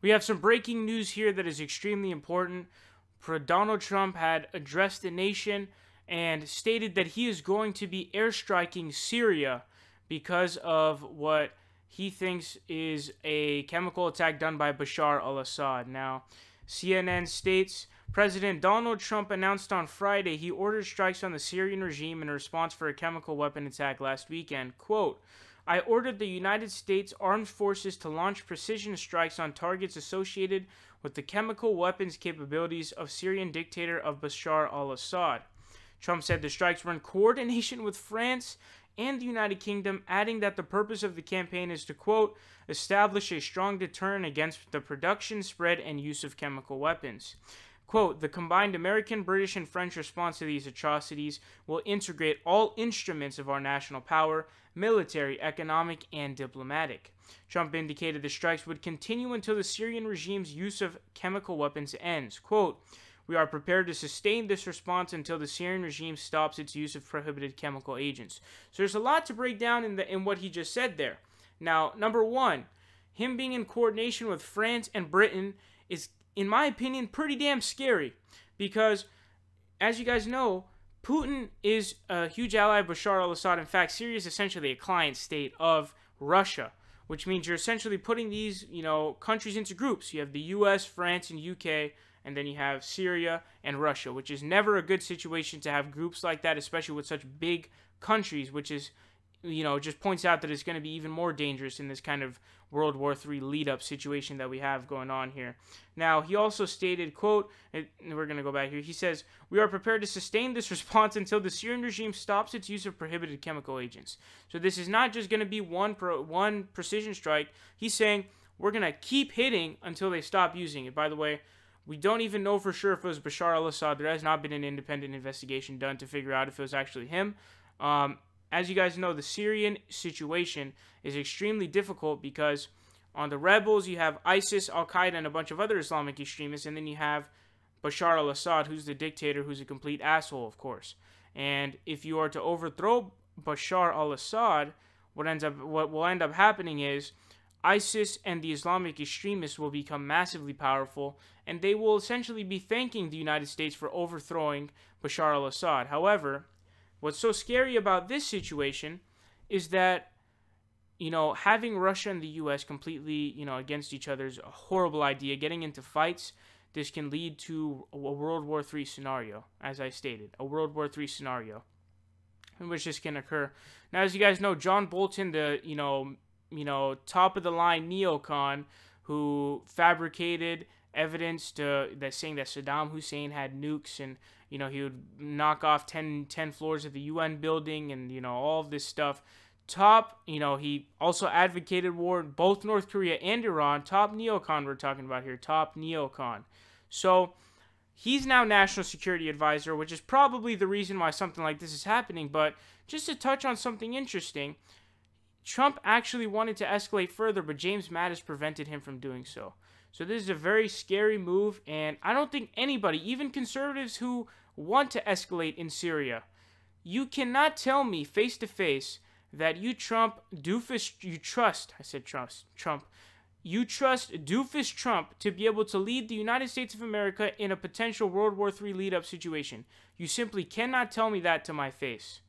We have some breaking news here that is extremely important. Donald Trump had addressed the nation and stated that he is going to be airstriking Syria because of what he thinks is a chemical attack done by Bashar al-Assad. Now, CNN states, President Donald Trump announced on Friday he ordered strikes on the Syrian regime in response for a chemical weapon attack last weekend. Quote, I ordered the United States Armed Forces to launch precision strikes on targets associated with the chemical weapons capabilities of Syrian dictator of Bashar al-Assad. Trump said the strikes were in coordination with France and the United Kingdom, adding that the purpose of the campaign is to, quote, establish a strong deterrent against the production, spread, and use of chemical weapons. Quote, the combined American, British, and French response to these atrocities will integrate all instruments of our national power, military, economic, and diplomatic. Trump indicated the strikes would continue until the Syrian regime's use of chemical weapons ends. Quote, we are prepared to sustain this response until the Syrian regime stops its use of prohibited chemical agents. So there's a lot to break down in what he just said there. Now, number one, him being in coordination with France and Britain is, in my opinion, pretty damn scary because, as you guys know, Putin is a huge ally of Bashar al-Assad. In fact, Syria is essentially a client state of Russia, which means you're essentially putting these, countries into groups. You have the U.S., France, and UK, and then you have Syria and Russia, which is never a good situation to have groups like that, especially with such big countries, which is, just points out that it's going to be even more dangerous in this kind of World War III lead-up situation that we have going on here. Now, he also stated, quote, and we're going to go back here, he says, we are prepared to sustain this response until the Syrian regime stops its use of prohibited chemical agents. So this is not just going to be one precision strike. He's saying, we're going to keep hitting until they stop using it. By the way, we don't even know for sure if it was Bashar al-Assad. There has not been an independent investigation done to figure out if it was actually him. As you guys know, the Syrian situation is extremely difficult because on the rebels, you have ISIS, Al-Qaeda, and a bunch of other Islamic extremists, and then you have Bashar al-Assad, who's the dictator, who's a complete asshole, of course. And if you are to overthrow Bashar al-Assad, what will end up happening is ISIS and the Islamic extremists will become massively powerful, and they will essentially be thanking the United States for overthrowing Bashar al-Assad. However, what's so scary about this situation is that, having Russia and the U.S. completely, against each other is a horrible idea. Getting into fights, this can lead to a World War III scenario, as I stated. A World War III scenario in which this can occur. Now, as you guys know, John Bolton, the, top-of-the-line neocon who fabricated evidence saying that Saddam Hussein had nukes and, he would knock off 10 floors of the UN building and, all of this stuff. He also advocated war in both North Korea and Iran. Top neocon we're talking about here. Top neocon. So, he's now National Security Advisor, which is probably the reason why something like this is happening. But just to touch on something interesting, Trump actually wanted to escalate further, but James Mattis prevented him from doing so. So this is a very scary move, and I don't think anybody, even conservatives who want to escalate in Syria, you cannot tell me face to face that you trust doofus Trump to be able to lead the United States of America in a potential World War III lead-up situation. You simply cannot tell me that to my face.